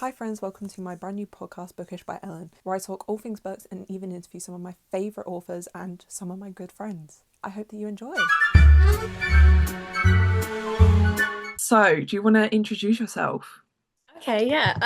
Hi friends, welcome to my brand new podcast, Bookish by Ellen, where I talk all things books and even interview some of my favourite authors and some of my good friends. I hope that you enjoy. So, do you want to introduce yourself? Okay, yeah.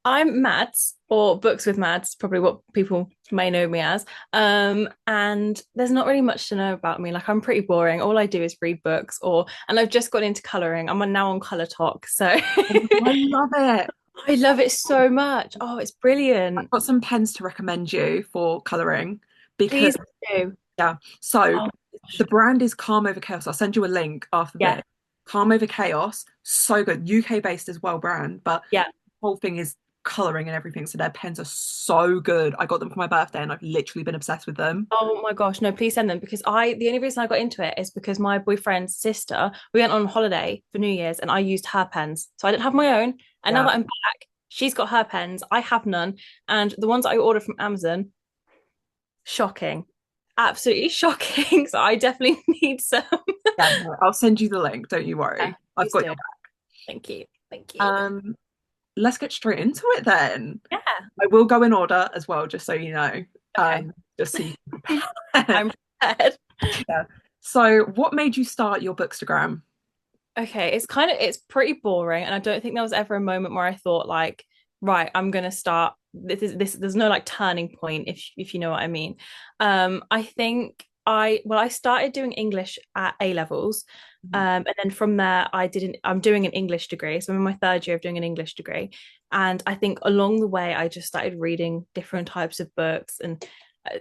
I'm Mads, or Books with Mads, probably what people may know me as. And there's not really much to know about me. Like I'm pretty boring. All I do is read books, and I've just got into colouring. Now on Colour Talk, so I love it. I love it so much. Oh, it's I've brilliant. got some pens to recommend you for colouring because, Please do. yeah, so Oh, the brand is Calm Over Chaos. I'll send you a link after yeah, this. Calm Over Chaos, so good. UK based as well brand, but yeah. the whole thing is colouring and everything. So their pens are so good. I got them for my birthday and I've literally been obsessed with them. Oh my gosh, no, please send them because the only reason I got into it is because my boyfriend's sister, we went on holiday for New Year's and I used her pens. So I didn't have my own. And now Yeah. that I'm back, she's got her pens. I have none. And the ones I ordered from Amazon, shocking. Absolutely shocking. So I definitely need some. Yeah, no, I'll send you the link. Don't you Yeah, worry. I've please got do. your Thank you. Thank you. back. Let's get straight into it then. Yeah. I will go in order as well, just so you know. Okay. Just so you can prepare. I'm prepared. Yeah. So, what made you start your Bookstagram? Okay, it's pretty boring, and I don't think there was ever a moment where I thought like, right, I'm gonna start. This. There's no like turning point, if you know what I mean. I think I started doing English at A levels, Mhm. and then from there I'm doing an English degree, so I'm in my third year of doing an English degree, and I think along the way I just started reading different types of books, and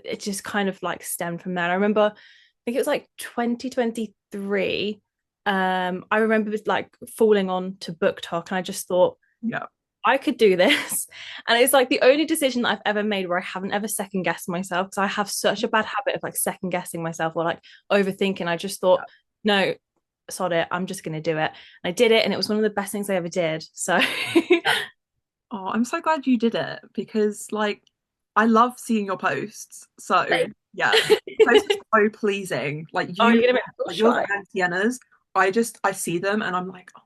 it just kind of like stemmed from there. And I remember, I think it was like 2023. I remember like falling on to book talk and I just thought Yeah. I could do this. And it's like the only decision that I've ever made where I haven't ever second guessed myself because I have such a bad habit of like second guessing myself or like overthinking. I just thought, no, sod it, I'm just gonna do it. And I did it and it was one of the best things I ever did. So Yeah. Oh, I'm so glad you did it because, like, I love seeing your posts. So, yeah, your posts are so pleasing. oh, you're gonna make me Like feel yours shy. and Sienna's. I see them and I'm like, oh,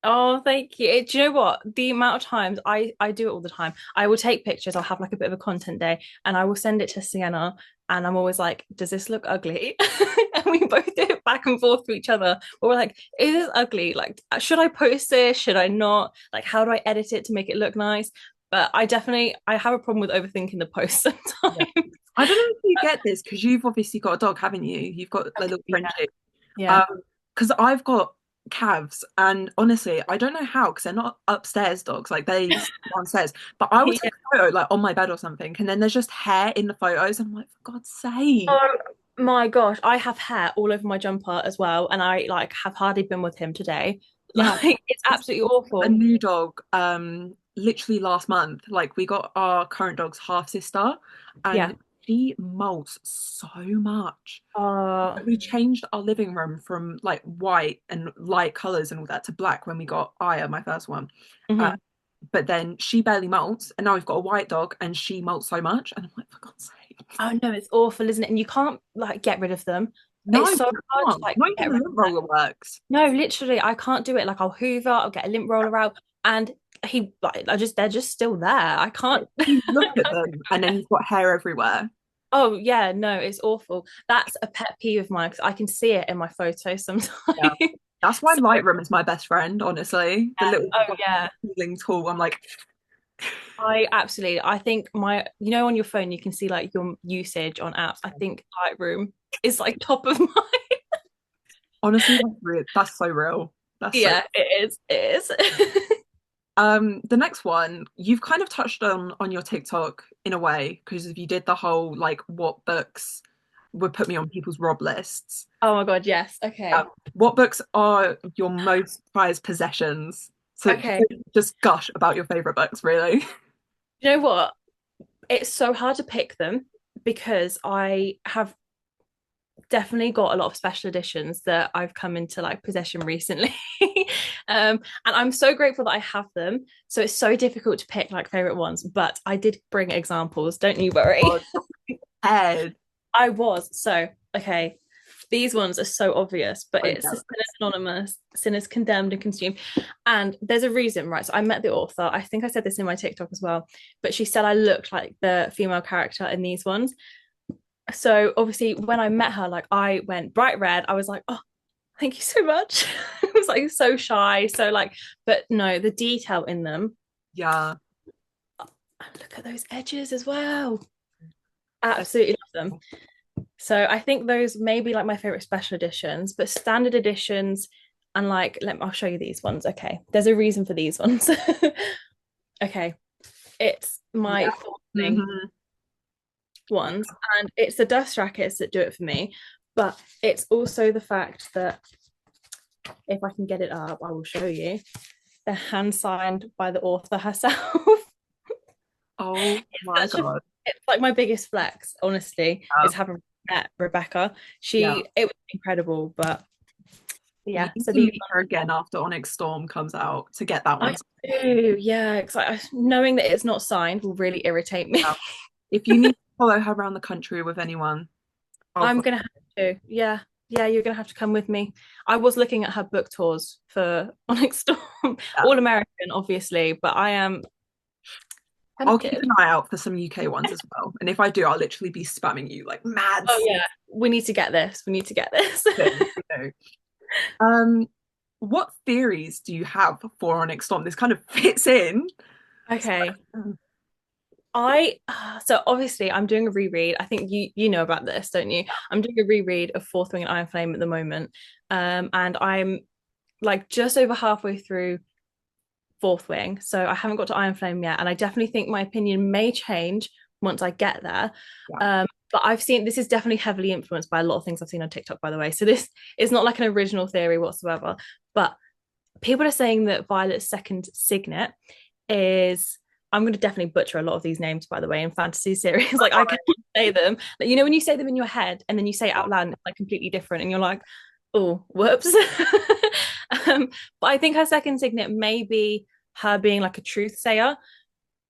Oh, thank you. Do you know what? The amount of times I do it all the time. I will take pictures. I'll have like a bit of a content day, and I will send it to Sienna. And I'm always like, "Does this look ugly?" And we both do it back and forth to each other. But we're like, "Is this ugly? Like, should I post this? Should I not? Like, how do I edit it to make it look nice?" But I have a problem with overthinking the post yeah. sometimes. I don't know if you get this because you've obviously got a dog, haven't you? You've got a little Yeah, Frenchie. yeah, Um, because I've got calves, and honestly, I don't know how because they're not upstairs dogs, like they sit downstairs. But I will yeah. take a photo like on my bed or something, and then there's just hair in the photos, and I'm like, for God's sake. Oh my gosh, I have hair all over my jumper as well, and I like have hardly been with him today. Yeah, Like it's just absolutely a awful. new dog, literally last month. Like we got our current dog's half sister, Yeah. and she molts so much. Uh, We changed our living room from like white and light colors and all that to black when we got Aya, my first one. Uh, mhm. but then she barely molts, and now we've got a white dog, and she molts so much, and I'm like, for God's sake, Oh no, it's awful, isn't it? And you can't like get rid of them. no, It's you so hard to can't. like Not get even the rid lint of them. roller works. No, literally, I can't do it. Like I'll hoover, I'll get a lint roller out, and he like I just they're just still there. I can't. You look at them, and then you've got hair everywhere. Oh yeah, no, it's awful. That's a pet peeve of mine because I can see it in my photos sometimes. Yeah. That's why So Lightroom is my best friend, honestly. The yeah. little Oh yeah. healing tool. I'm like, I think on your phone you can see like your usage on apps. I think Lightroom is like top of mind. honestly, that's real. That's so real. That's so. Yeah, it is. It is. The next one you've kind of touched on your TikTok in a way because you did the whole like what books would put me on people's rob lists. Oh my God, yes. Uh, Okay. what books are your most prized possessions? So Okay. just gush about your favorite books, really. You know what? It's so hard to pick them because I have definitely got a lot of special editions that I've come into like possession recently. And I'm so grateful that I have them. So it's so difficult to pick like favorite ones, but I did bring examples, don't you worry. God, head. I was. So, okay. These ones are so obvious, but Oh, it's yeah. a sin is anonymous, sin is condemned and consumed. And there's a reason, right? So I met the author. I think I said this in my TikTok as well, but she said I looked like the female character in these ones. So obviously, when I met her, like I went bright red. I was like, oh, thank you so much. I was like so shy, so like, but no, the detail in them. Yeah. And look at those edges as well. Absolutely love them. So I think those may be like my favorite special editions, but standard editions and like I'll show you these ones. Okay, there's a reason for these ones. Okay, it's my Yeah. fourth thing Hmm. ones, and it's the dust jackets that do it for me. But it's also the fact that if I can get it up, I will show you. They're hand signed by the author herself. Oh my God. It's like my biggest flex, honestly, Yeah. is having met Rebecca. Yeah. It was incredible, but You yeah. need So to these meet her again after Onyx Storm comes out to get that I one. do, yeah. Because knowing that it's not signed will really irritate me. Yeah. If you need to follow her around the country with anyone, I'll I'm follow. gonna have to, yeah, yeah. You're gonna have to come with me. I was looking at her book tours for Onyx Storm, Yeah. all American, obviously, but I am I'll keep tempted. an eye out for some UK ones as well. And if I do, I'll literally be spamming you like mad. Oh yeah, we need to get this. We need to get this. You know. Um, what theories do you have for Onyx Storm? This kind of fits in. Okay. I so obviously I'm doing a reread. I think you know about this, don't you? I'm doing a reread of Fourth Wing and Iron Flame at the moment. And I'm like just over halfway through Fourth Wing. So I haven't got to Iron Flame yet. And I definitely think my opinion may change once I get there. Yeah. But I've seen this is definitely heavily influenced by a lot of things I've seen on TikTok, by the way. So this is not like an original theory whatsoever. But people are saying that Violet's second signet is I'm going to definitely butcher a lot of these names, by the way, in fantasy series. Like I can't say them. Like, you know, when you say them in your head and then you say it out loud, and it's like completely different, and you're like, oh, whoops. But I think her second signet may be her being like a truth sayer.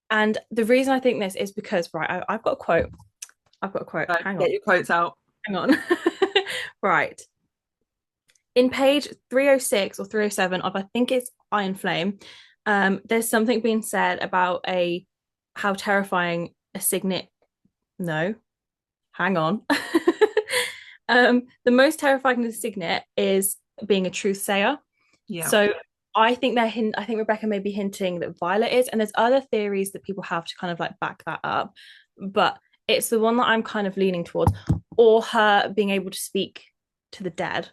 And the reason I think this is because, right, I've got a quote. I've got a quote. So Hang on. get your quotes out. Hang on. Right. In page 306 or 307 of, I think it's Iron Flame, there's something being said about a how terrifying a signet. No, hang on. The most terrifying of the signet is being a truth sayer. Yeah. So I think I think Rebecca may be hinting that Violet is, and there's other theories that people have to kind of like back that up, but it's the one that I'm kind of leaning towards, or her being able to speak to the dead,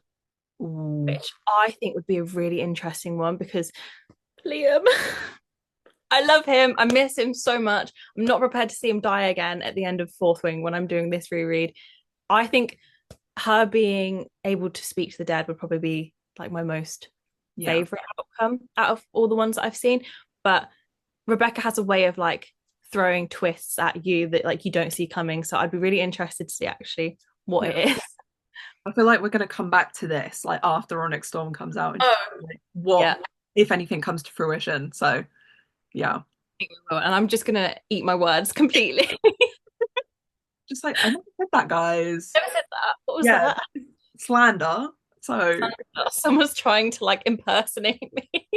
Ooh. which I think would be a really interesting one because Liam, I love him. I miss him so much. I'm not prepared to see him die again at the end of Fourth Wing when I'm doing this reread. I think her being able to speak to the dead would probably be like my most Yeah. favorite outcome out of all the ones that I've seen. But Rebecca has a way of like throwing twists at you that like you don't see coming. So I'd be really interested to see actually what Yeah. it is. I feel like we're gonna come back to this like after Onyx Storm comes out and just Oh, like, what yeah. if anything comes to fruition. So yeah. And I'm just gonna eat my words completely. Just like I never said that, guys. Never said that. What was Yeah, that? slander. So Someone's trying to like impersonate me.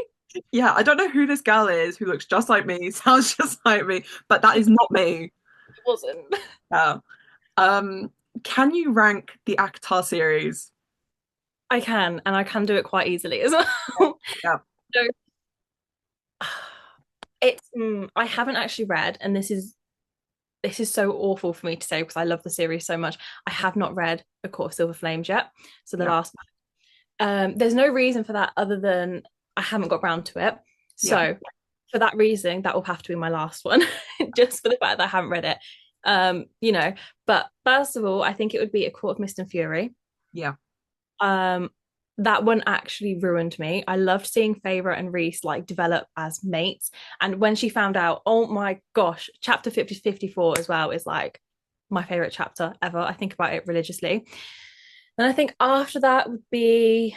yeah, I don't know who this girl is who looks just like me, sounds just like me, but that is not me. It wasn't. Yeah. Um, can you rank the Akatar series? I can, and I can do it quite easily as well. Yeah. So I haven't actually read, and this is so awful for me to say because I love the series so much. I have not read A Court of Silver Flames yet. So the Yeah. last there's no reason for that other than I haven't got round to it. Yeah. So for that reason, that will have to be my last one, just for the fact that I haven't read it. You know, but first of all, I think it would be A Court of Mist and Fury. Yeah. Um, that one actually ruined me. I loved seeing Feyre and Reese like develop as mates. And when she found out, oh my gosh, chapter 50 54 as well is like my favorite chapter ever. I think about it religiously. And I think after that would be,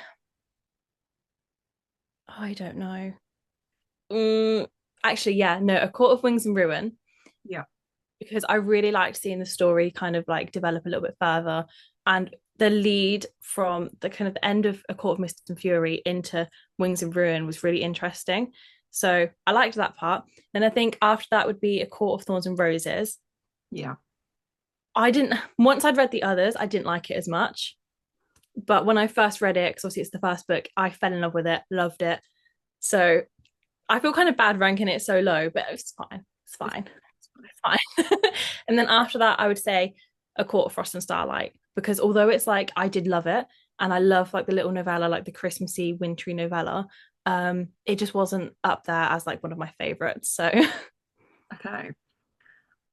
I don't know. Actually, yeah, no, A Court of Wings and Ruin, Yeah. because I really liked seeing the story kind of like develop a little bit further. And the lead from the kind of the end of A Court of Mist and Fury into Wings of Ruin was really interesting. So I liked that part. Then I think after that would be A Court of Thorns and Roses. Yeah. I didn't, once I'd read the others, I didn't like it as much. But when I first read it, because obviously it's the first book, I fell in love with it, loved it. So I feel kind of bad ranking it so low, but it's fine. It's It's, fine. It's fine. And then after that, I would say A Court of Frost and Starlight, because although it's like I did love it, and I love like the little novella, like the Christmassy, wintry novella, it just wasn't up there as like one of my favorites. So okay.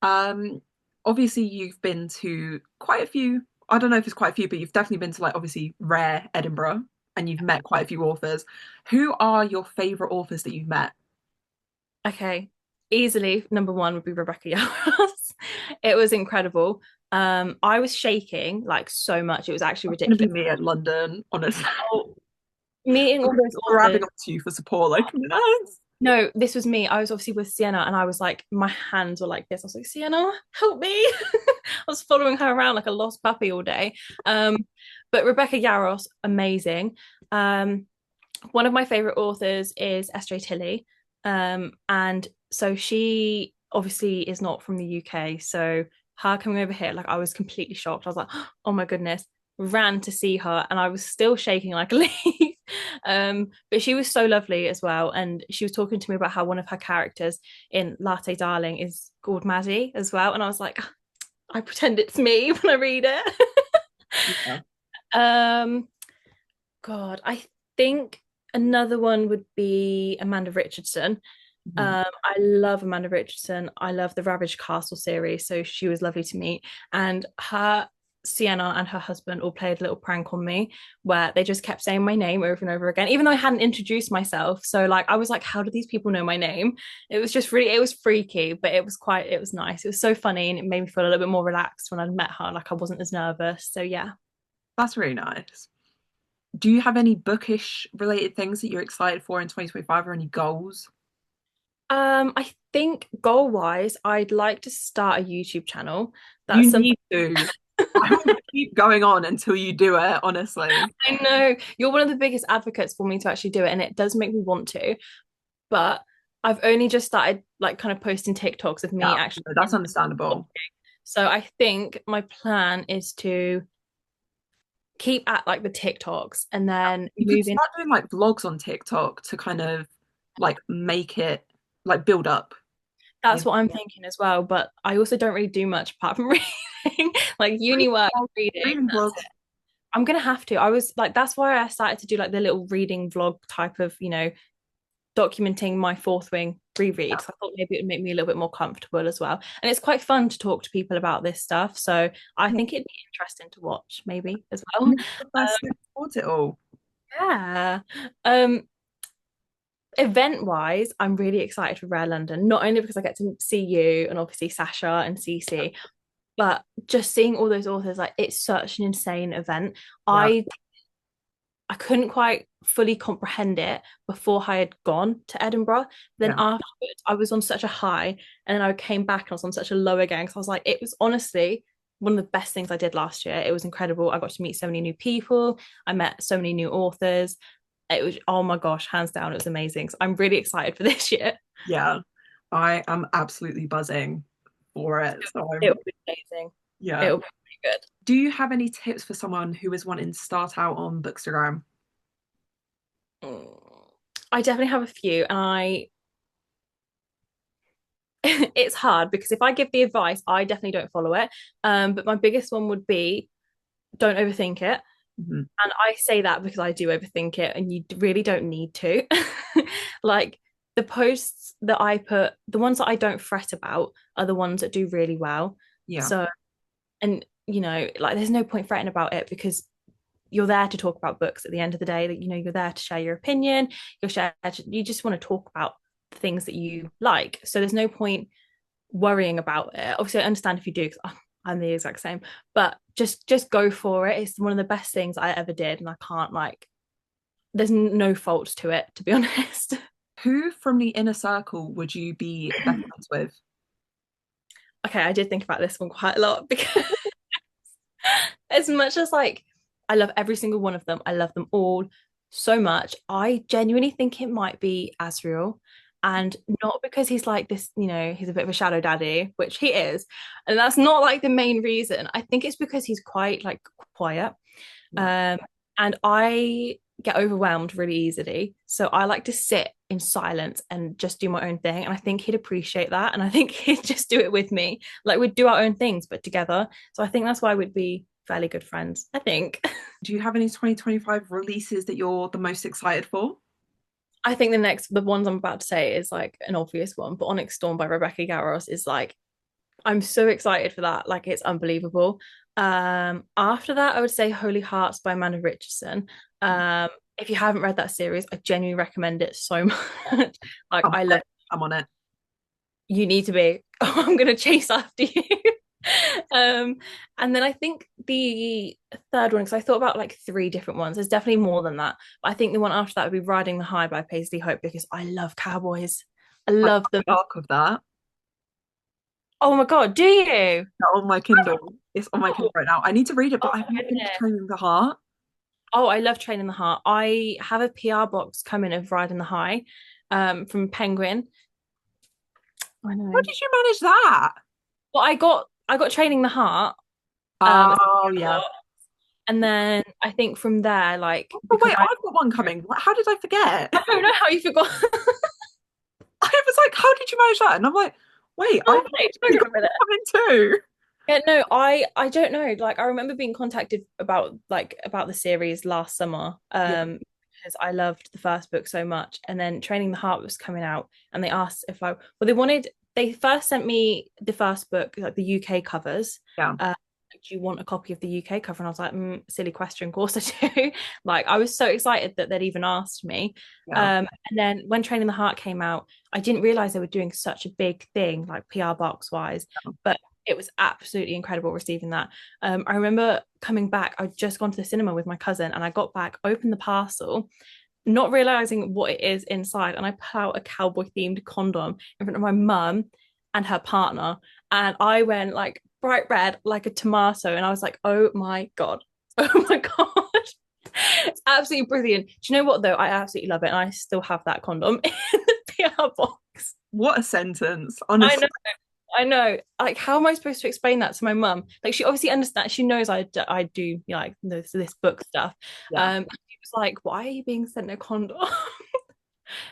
Um, Obviously you've been to quite a few, I don't know if it's quite a few, but you've definitely been to like obviously rare Edinburgh and you've met quite a few authors. Who are your favorite authors that you've met? okay, easily number one would be Rebecca Yarros. It was incredible. I was shaking like so much. It was actually It's gonna be ridiculous. me at London, honestly. Oh, meeting all those Grabbing authors. onto you for support, like, yes. No, this was me. I was obviously with Sienna and I was like, my hands were like this. I was like, Sienna, help me. I was following her around like a lost puppy all day. Um, but Rebecca Yarros, amazing. One of my favorite authors is S.J. Tilley. And so she obviously is not from the UK. So her coming over here, like I was completely shocked. I was like, oh my goodness, ran to see her and I was still shaking like a leaf. But she was so lovely as well. And she was talking to me about how one of her characters in Latte Darling is called Maddie as well. And I was like, I pretend it's me when I read it. Yeah. um, God, I think another one would be Amanda Richardson. Mhm. I love Amanda Richardson. I love the Ravaged Castle series, so she was lovely to meet. And her, Sienna and her husband all played a little prank on me where they just kept saying my name over and over again, even though I hadn't introduced myself. So like I was like, how do these people know my name? It was just really, it was freaky, but it was nice. It was so funny and it made me feel a little bit more relaxed when I'd met her. Like I wasn't as nervous. So yeah. That's really nice. Do you have any bookish related things that you're excited for in 2025 or any goals? I think goal wise, I'd like to start a YouTube channel. That's You something need to. I will keep going on until you do it, honestly. I know you're one of the biggest advocates for me to actually do it, and it does make me want to. But I've only just started like kind of posting TikToks of me Yeah, actually. no, that's understandable. So I think my plan is to keep at like the TikToks and then You could move in. start doing like vlogs on TikTok to kind of like make it like build up. That's You what I'm thinking as well. But I also don't really do much apart from reading, like uni work, know, reading. reading That's vlogs. it. I'm gonna have to. I was like, that's why I started to do like the little reading vlog type of, documenting my fourth wing reread. So I thought maybe it would make me a little bit more comfortable as well. And it's quite fun to talk to people about this stuff. So I Yeah, think it'd be interesting to watch maybe as well. and it's the first step towards it all. Yeah. Um, Event wise, I'm really excited for Rare London, not only because I get to see you and obviously Sasha and Cece, but just seeing all those authors, like it's such an insane event. Yeah, I couldn't quite fully comprehend it before I had gone to Edinburgh. Then yeah. afterwards, I was on such a high, and then I came back and I was on such a low again. Because I was like, it was honestly one of the best things I did last year. It was incredible. I got to meet so many new people. I met so many new authors. It was, oh my gosh, hands down, it was amazing. So I'm really excited for this year. Yeah. I am absolutely buzzing for it. So It'll I'm, be amazing. yeah. It'll be really good. Do you have any tips for someone who is wanting to start out on Bookstagram? I definitely have a few, and I it's hard because if I give the advice, I definitely don't follow it. But my biggest one would be don't overthink it. Mhm. And I say that because I do overthink it, and you really don't need to. Like the posts that I put, the ones that I don't fret about are the ones that do really well. Yeah, So, and like there's no point fretting about it because you're there to talk about books at the end of the day. That you're there to share your opinion. You just want to talk about the things that you like. So there's no point worrying about it. Obviously, I understand if you do because I'm the exact same. But just go for it. It's one of the best things I ever did, and I can't like. There's no fault to it, to be honest. who from the inner circle would you be best friends with? Okay, I did think about this one quite a lot because as much as like I love every single one of them. I love them all so much. I genuinely think it might be Asriel. And not because he's like this, he's a bit of a shadow daddy, which he is. And that's not like the main reason. I think it's because he's quite like quiet. Yeah. Um, and I get overwhelmed really easily. So I like to sit in silence and just do my own thing. And I think he'd appreciate that. And I think he'd just do it with me. Like we'd do our own things, but together. So I think that's why we'd be fairly good friends, I think. Do you have any 2025 releases that you're the most excited for? I think the ones I'm about to say is like an obvious one, but Onyx Storm by Rebecca Garros is like, I'm so excited for that. Like it's unbelievable. After that, I would say Holy Hearts by Amanda Richardson. If you haven't read that series, I genuinely recommend it so much. Like I'm I on love it. I'm on it. you need to be. I'm gonna chase after you. um, and then I think the third one, because I thought about like three different ones. There's definitely more than that. But I think the one after that would be Riding the High by Paisley Hope because I love cowboys. I I love have them. the arc of that Oh my God, do you? on my Kindle. It's on my Kindle right now. I need to read it, but Oh I my haven't finished goodness. Training the Heart. Oh, I love Training the Heart. I have a PR box coming of Riding the High from Penguin. I How know. did you manage that? Well, I got Training the Heart, as a Oh, PR yeah. box, and then I think from there, like Oh, because wait, I've got one coming. How did I forget? I don't know how you forgot. I was like, how did you manage that? And I'm like, wait, I've Oh, wait, actually hang on got a one minute. coming too. Yeah, no, I don't know. Like I remember being contacted about the series last summer, Yeah, because I loved the first book so much. And then Training the Heart was coming out, and they asked if they first sent me the first book, like the UK covers. yeah, Do you want a copy of the UK cover? And I was like, silly question, of course I do. Like I was so excited that they'd even asked me. yeah. And then when Training the Heart came out, I didn't realize they were doing such a big thing, like PR box wise, but it was absolutely incredible receiving that. I remember coming back, I'd just gone to the cinema with my cousin and I got back, opened the parcel, not realizing what it is inside, and I pull out a cowboy themed condom in front of my mum and her partner. And I went like bright red, like a tomato. And I was like, oh my God. Oh my God. It's absolutely brilliant. Do you know what though? I absolutely love it. And I still have that condom in the PR box. What a sentence, I honestly. know. I know. Like, how am I supposed to explain that to my mum? Like, she obviously understands. She knows I do like this book stuff. Yeah. She was like, "Why are you being sent a condom?"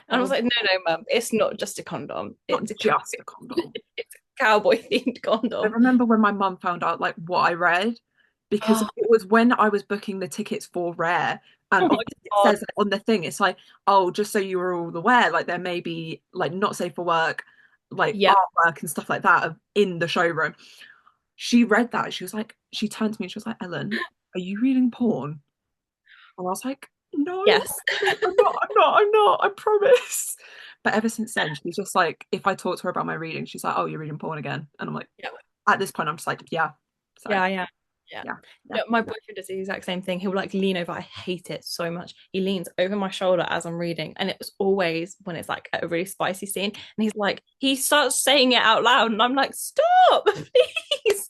And I was Oh, like, "No, no, mum. It's not just a condom. not It's a just a condom. it's a cowboy themed I condom." remember when my mum found out like what I read because Oh, it was when I was booking the tickets for Rare. And oh my obviously it God. says on the thing, it's like, oh, just so you were all aware, like there may be like not safe for work, like Yeah. artwork and stuff like that in the showroom. She read that. She was like, she turned to me, she was like, Ellen, are you reading porn? And I was like, no, Yes. I'm not, I promise. But ever since then, she's just like, if I talk to her about my reading, she's like, oh, you're reading porn again. And I'm like, Yeah. at this point, I'm just like, yeah. So, Yeah. Yeah. Yeah. yeah, yeah. No, my boyfriend does the exact same thing. He'll like lean over. I hate it so much. He leans over my shoulder as I'm reading, and it was always when it's like a really spicy scene. And he's like, he starts saying it out loud, and I'm like, stop, please.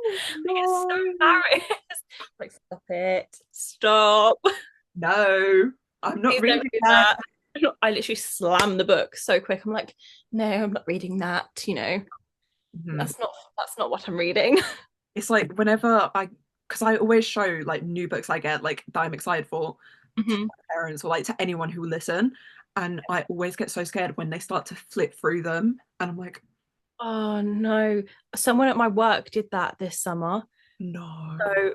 Oh, I get so no, embarrassed. Like, stop it, stop. no, I'm not Please don't reading do that. that. I literally slam the book so quick. I'm like, no, I'm not reading that. Mhm. That's not what I'm reading. It's like whenever because I always show like new books I get like that I'm excited for to Mhm. my parents or like to anyone who will listen. And I always get so scared when they start to flip through them. And I'm like, Oh no. Someone at my work did that this summer. no. So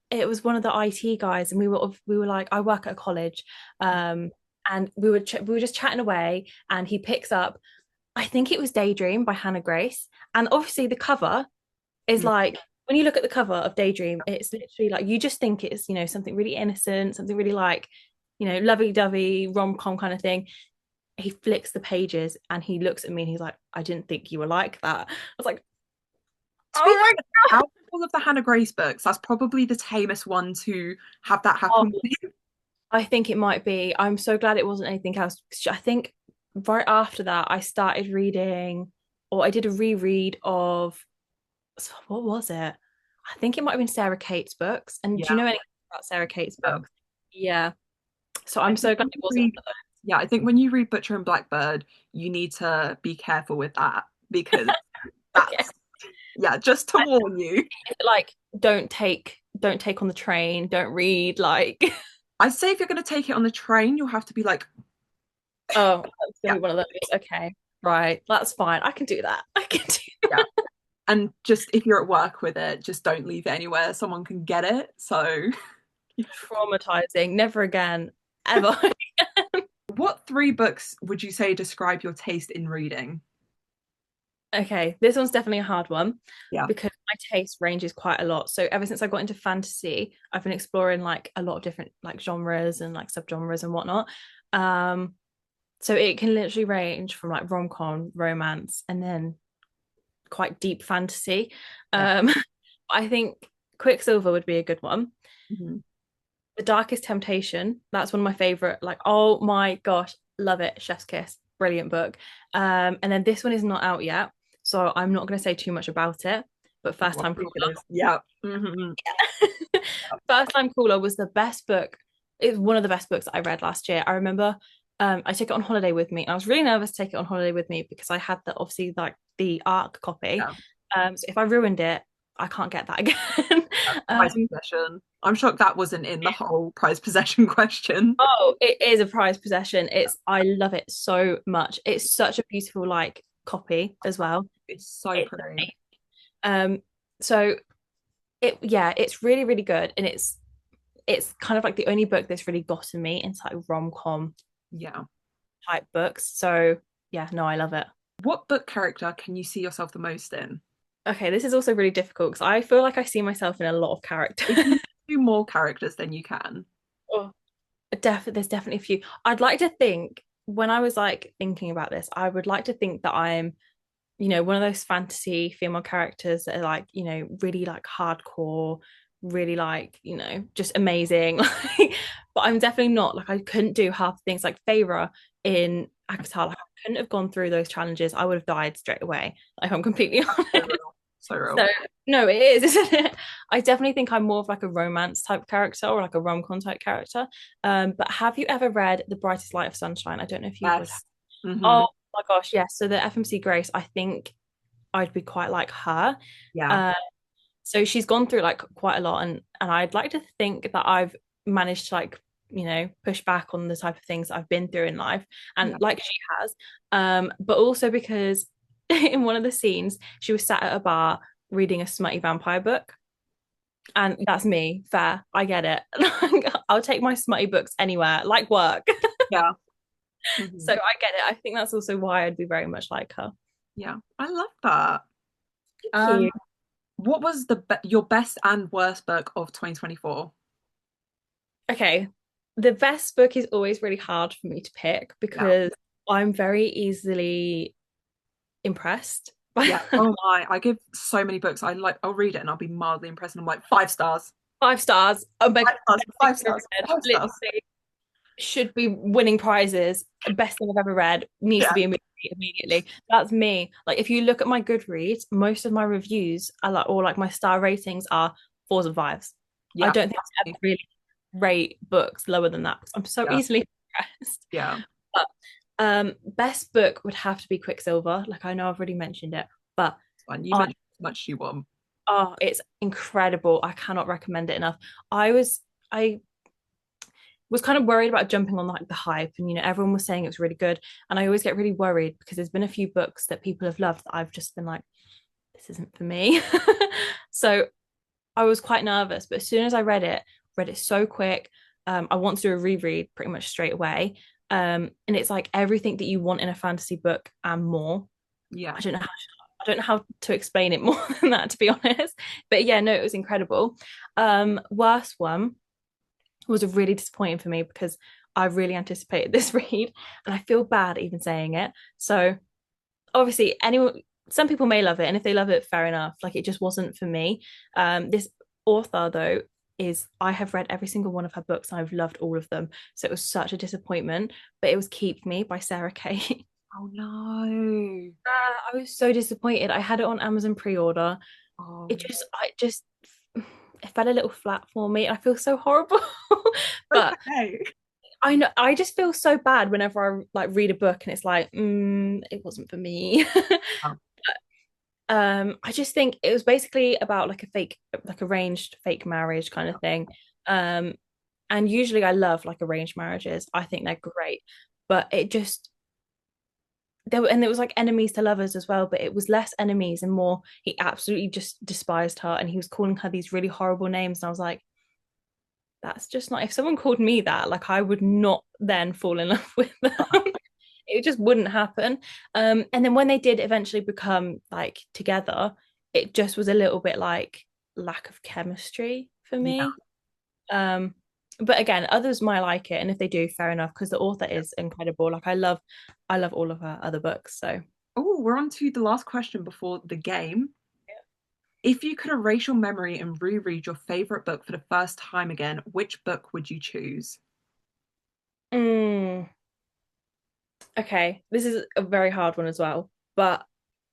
it was one of the IT guys, and we were like, I work at a college, and we were just chatting away, and he picks up, I think it was Daydream by Hannah Grace, and obviously the cover is Mm. like when you look at the cover of Daydream, it's literally like you just think it's something really innocent, something really like lovey-dovey rom-com kind of thing. He flicks the pages and he looks at me and he's like, I didn't think you were like that. I was like, To be oh fair, out of all of the Hannah Grace books, that's probably the tamest one to have that my happen God. with. I think it might be. I'm so glad it wasn't anything else. I think right after that, I started reading, or I did a reread of what was it? I think it might have been Sarah Kate's books. And do you Yeah, know anything about Sarah Kate's yeah. books? Yeah. So I I'm think so glad when it you wasn't read, one of those. yeah, I think when you read Butcher and Blackbird, you need to be careful with that because Okay. that's, yeah, just to warn you. Like, don't take on the train, don't read like I'd say if you're going to take it on the train, you'll have to be like, oh, it's gonna yeah, be one of those. Okay. Right. That's fine. I can do that. I can do yeah. And just if you're at work with it, just don't leave it anywhere. Someone can get it. So, traumatizing. Never again. Ever. what three books would you say describe your taste in reading? Okay, this one's definitely a hard one Yeah, because my taste ranges quite a lot. So ever since I got into fantasy, I've been exploring like a lot of different like genres and like subgenres and whatnot. Um, so it can literally range from like rom-com, romance, and then quite deep fantasy. yeah. Um, I think Quicksilver would be a good one. Mhm. The Darkest Temptation, that's one of my favorite. Like, oh my gosh, love it. Chef's Kiss, brilliant book. And then this one is not out yet, so I'm not going to say too much about it. But First What Time book Caller, it is? Yeah. Mhm. First Time Caller was the best book. It was one of the best books I read last year. I remember I took it on holiday with me. I was really nervous to take it on holiday with me because I had the obviously like the ARC copy. Yeah. So if I ruined it, I can't get that again. Prize um, possession. I'm shocked that wasn't in the whole prize possession question. Oh, it is a prized possession. I love it so much. It's such a beautiful like copy as well. It's so It's pretty. um so yeah, it's really, really good. And it's kind of like the only book that's really gotten me into like rom-com Yeah. type books. So yeah, no, I love it. What book character can you see yourself the most in? Okay, this is also really difficult because I feel like I see myself in a lot of If characters. you do more characters than you can. Oh, there's definitely a few. I'd like to think when I was like thinking about this, I would like to think that I'm one of those fantasy female characters that are like, really like hardcore, really like, just amazing. But I'm definitely not like I couldn't do half the things like Feyre in Avatar. Like I couldn't have gone through those challenges. I would have died straight away. Like I'm completely So honest. real. So real. So no, it is, isn't it? I definitely think I'm more of like a romance type character or like a rom-com type character. But have you ever read The Brightest Light of Sunshine? I don't know if you would have. Yes. Hmm. Oh my gosh, yes. So the FMC Grace, I think I'd be quite like her. Yeah. Uh, so she's gone through like quite a lot, and I'd like to think that I've managed to like push back on the type of things I've been through in life, Yeah. and like she has. But also because in one of the scenes she was sat at a bar reading a smutty vampire book. And that's me. Fair. I get it. I'll take my smutty books anywhere, like work. Yeah. So Hmm. I get it. I think that's also why I'd be very much like her. Yeah. I love that. Thank Um, you. what was your best and worst book of 2024? Okay, the best book is always really hard for me to pick Yeah. because I'm very easily impressed by Yeah. Oh my, I give so many books. I'll read it and I'll be mildly impressed and I'm like, 5 stars. 5 stars. Oh my God, 5 stars, best thing 5 stars, I've ever read. 5 stars. Literally should be winning prizes. Best thing I've ever read needs to Yeah. be a movie immediately. That's me. Like if you look at my Goodreads, most of my reviews are like or like my star ratings are fours and fives. I Yeah. don't think I ever really rate books lower than that because I'm so Yeah. easily impressed. Yeah. But best book would have to be Quicksilver. Like I know I've already mentioned it, but It's fine. You I mentioned as much as you want. it's incredible. I cannot recommend it enough. I was kind of worried about jumping on like the hype, and everyone was saying it was really good, and I always get really worried because there's been a few books that people have loved that I've just been like, this isn't for me. So I was quite nervous, but as soon as I read it so quick. I want to do a reread pretty much straight away. And it's like everything that you want in a fantasy book and more. Yeah. I don't know how to explain it more than that, to be honest. But yeah, no, it was incredible. Worst one was really disappointing for me because I really anticipated this read, and I feel bad even saying it. So obviously, some people may love it, and if they love it, fair enough. Like it just wasn't for me. This author though is I have read every single one of her books and I've loved all of them. So it was such a disappointment. But it was Keep Me by Sarah Kate. Oh no. I was so disappointed. I had it on Amazon pre-order. Oh, I just it fell a little flat for me. I feel so horrible. But Okay. I know I just feel so bad whenever I like read a book and it's like, it wasn't for me. Oh, I just think it was basically about like a fake, like arranged fake marriage kind of thing. Um, and usually I love like arranged marriages. I think they're great, but it just there were, and it was like enemies to lovers as well, but it was less enemies and more he absolutely just despised her and he was calling her these really horrible names. And I was like, that's just not, if someone called me that, like I would not then fall in love with them. It just wouldn't happen. And then when they did eventually become like together, it just was a little bit like lack of chemistry for yeah. me. Um, but again, others might like it, and if they do, fair enough, because the author is incredible. Like I love all of her other books. So Oh, we're on to the last question before the game. If you could erase your memory and reread your favorite book for the first time again, which book would you choose? mm, okay, this is a very hard one as well, but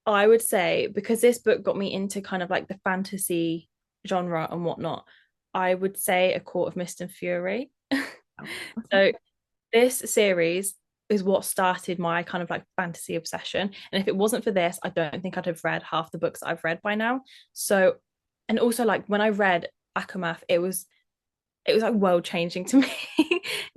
I would say because this book got me into kind of like the fantasy genre and whatnot, I would say A Court of Mist and Fury. Oh, okay. So this series is what started my kind of like fantasy obsession. And if it wasn't for this, I don't think I'd have read half the books I've read by now. So, and also like when I read Akamath, it was like world changing to me.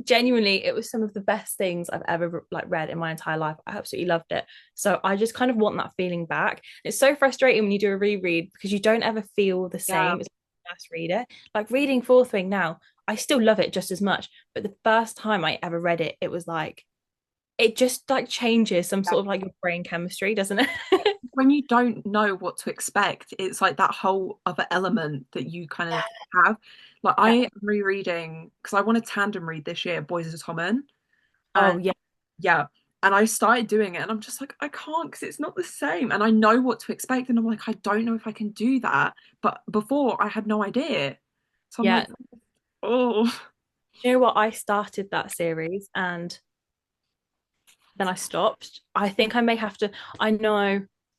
Genuinely, it was some of the best things I've ever like read in my entire life. I absolutely loved it. So I just kind of want that feeling back. It's so frustrating when you do a reread because you don't ever feel the Yeah, same as when you first read it. Like reading Fourth Wing now, I still love it just as much. But the first time I ever read it, it was like it just like changes some yeah. sort of like your brain chemistry, doesn't it? When you don't know what to expect, it's like that whole other element that you kind of have. Like I Yeah. am rereading because I want to tandem read this year, Boys of Tommen, Oh and yeah. yeah, and I started doing it, and I'm just like, I can't because it's not the same, and I know what to expect, and I'm like, I don't know if I can do that, but before I had no idea, so I'm like, Yeah. oh, You know what? I started that series and then I stopped. I think I may have to. I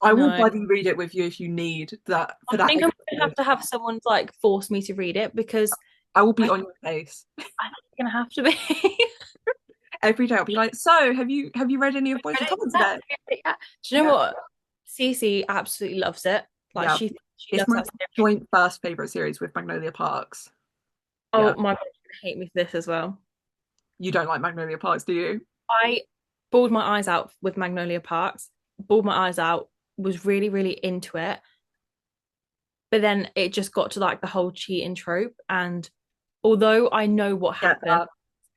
I will know. bloody read it with you if you need that for I that think I'm gonna have experience. to have someone like force me to read it because I will be I, on your case I think it's gonna have to be. every day. I'll be like, so have you read any of Boys of Tommen today? Yeah. Do you know Yeah. what? Cece absolutely loves it. Like Yeah, she it's loves my that series. joint first favorite series with Magnolia Parks. Yeah, Oh my God, she's gonna hate me for this as well. you don't like Magnolia Parks, do you? I bawled my eyes out with Magnolia Parks. Bawled my eyes out. Was really really into it. But then it just got to like the whole cheating trope, and although I know what Get happened, that?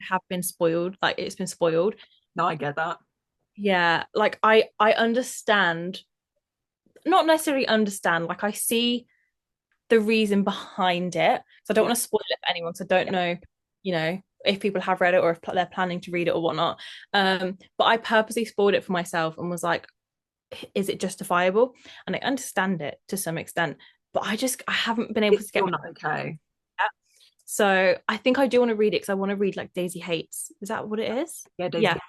have been spoiled, like it's been spoiled. No, I get that. Yeah, like I understand, not necessarily understand, like I see the reason behind it. So I don't Yeah, want to spoil it for anyone. So I don't know, if people have read it or if they're planning to read it or whatnot. But I purposely spoiled it for myself and was like, is it justifiable? And I understand it to some extent, but I haven't been able it's to get still my. not okay. So I think I do want to read it because I want to read like Daisy Hates. Is that what it is? Yeah, Yeah. Daisy.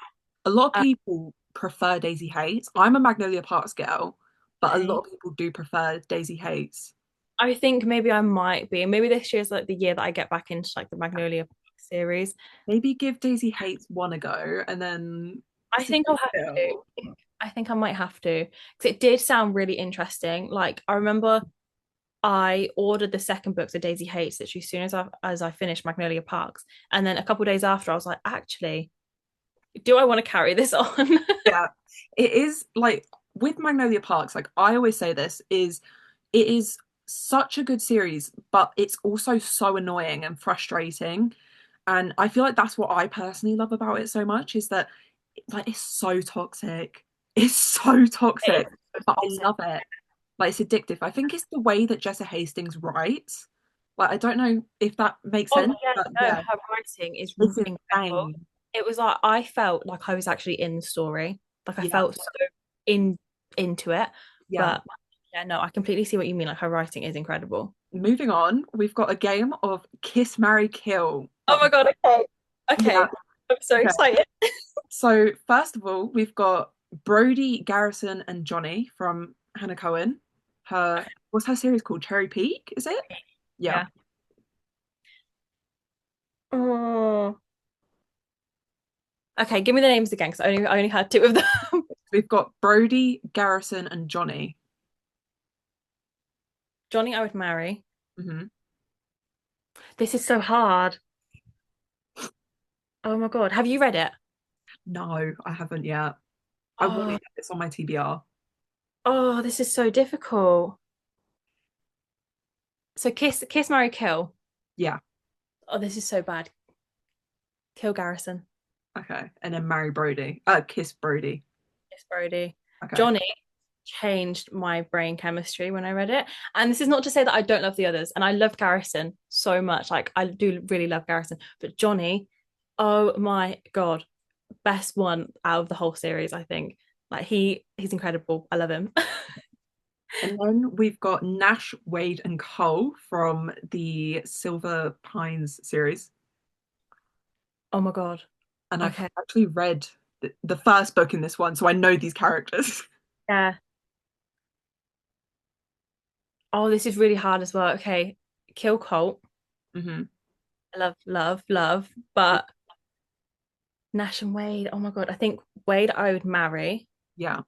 A lot of people prefer Daisy Hates. I'm a Magnolia Parks girl, but a lot Okay. of people do prefer Daisy Hates. I think maybe I might be. Maybe this year's like the year that I get back into like the Magnolia series. Maybe give Daisy Hates one a go and then I sit think I'll have to. still. I think I might have to because it did sound really interesting. Like I remember I ordered the second book, so Daisy Hates, literally as soon as I finished Magnolia Parks, and then a couple of days after, I was like, actually, do I want to carry this on? Yeah, it is like with Magnolia Parks, like I always say this is it is such a good series, but it's also so annoying and frustrating. And I feel like that's what I personally love about it so much is that like it's so toxic. It's so toxic, but I love it. Like it's addictive. I think it's the way that Jessa Hastings writes. Like I don't know if that makes Oh sense, yeah, but no, yeah, her writing is it's incredible. insane. It was like I felt like I was actually in the story. Like I Yeah, felt so in into it. yeah. But yeah, no, I completely see what you mean. Like her writing is incredible. Moving on, we've got a game of Kiss, Marry, Kill. Oh But my God, okay. yeah, Okay. I'm so okay. excited. So first of all, we've got Brody, Garrison, and Johnny from Hannah Cohen. Her what's her series called? Cherry Peak, is it? Yeah. Yeah. Oh. Okay, give me the names again because I only had two of them. We've got Brody, Garrison, and Johnny. Johnny, I would marry. Hmm. This is so hard. Oh my God. Have you read it? No, I haven't yet. I want to Oh, get this on my TBR. oh, this is so difficult. So kiss, marry, kill. Yeah. Oh, this is so bad. Kill Garrison. Okay. And then marry Brody. Kiss Brody. Kiss Brody. Okay. Johnny changed my brain chemistry when I read it. And this is not to say that I don't love the others. And I love Garrison so much. Like I do really love Garrison. But Johnny, oh my God, best one out of the whole series, I think. Like he's incredible. I love him. And then we've got Nash, Wade, and Cole from the Silver Pines series. Oh my God. And I've Okay. actually read the first book in this one, so I know these characters. Yeah. Oh, this is really hard as well. Okay. Kill Colt. Hmm. I love, love, love. But Nash and Wade, oh my God. I think Wade I would marry Yeah.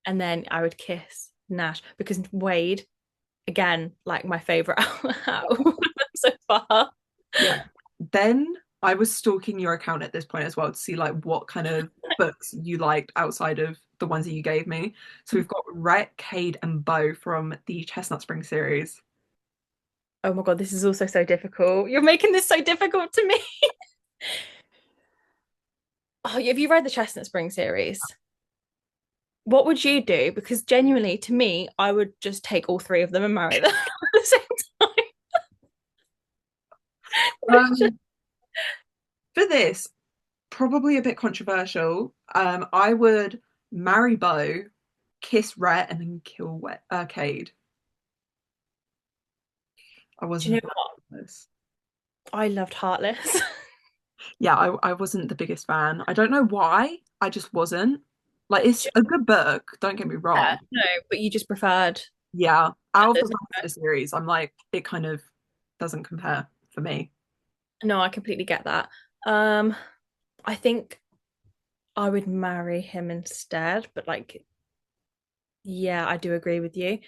and then I would kiss Nash because Wade, again, like my favorite out of all of them so far. Yeah. Then I was stalking your account at this point as well to see like what kind of books you liked outside of the ones that you gave me. So we've got Rhett, Cade, and Bo from the Chestnut Spring series. Oh my God, this is also so difficult. You're making this so difficult to me. Oh, have you read the Chestnut Spring series? What would you do? Because genuinely, to me, I would just take all three of them and marry them at the same time. It's just- Um, for this, probably a bit controversial. I would marry Bo, kiss Rhett, and then kill Cade. I do you wasn't a know fan what? of this. I loved Heartless. Yeah, I wasn't the biggest fan. I don't know why. I just wasn't. Like, it's a good book, don't get me Yeah, wrong. no, but you just preferred Yeah, out of the others. rest of the series, I'm like, it kind of doesn't compare for me. No, I completely get that. Um, I think I would marry him instead, but like, yeah, I do agree with you.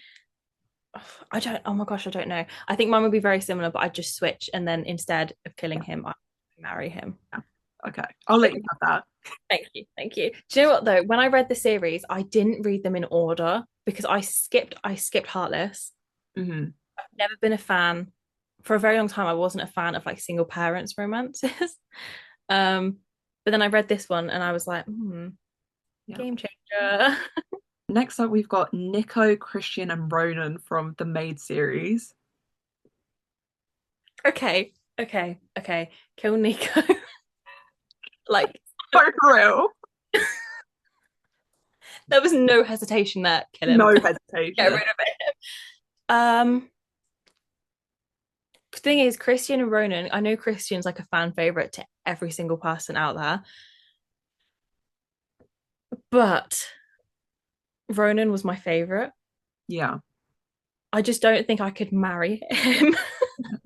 I don't, oh my gosh, I don't know. I think mine would be very similar, but I'd just switch and then instead of killing Yeah, him, I'd marry him. yeah. Okay, I'll let you have that. Thank you. Thank you. Do you know what though? When I read the series, I didn't read them in order because I skipped Heartless. Hmm. I've never been a fan for a very long time. I wasn't a fan of like single parents romances. Um, but then I read this one and I was like, Yeah. game changer. Next up, we've got Nico, Christian, and Ronan from the Maid series. Okay, okay. Kill Nico. Like Oh, for real? there was no hesitation there. Kill him. No Get rid hesitation. of it. Thing is, Christian and Ronan, I know Christian's like a fan favorite to every single person out there, but Ronan was my favorite. Yeah. I just don't think I could marry him.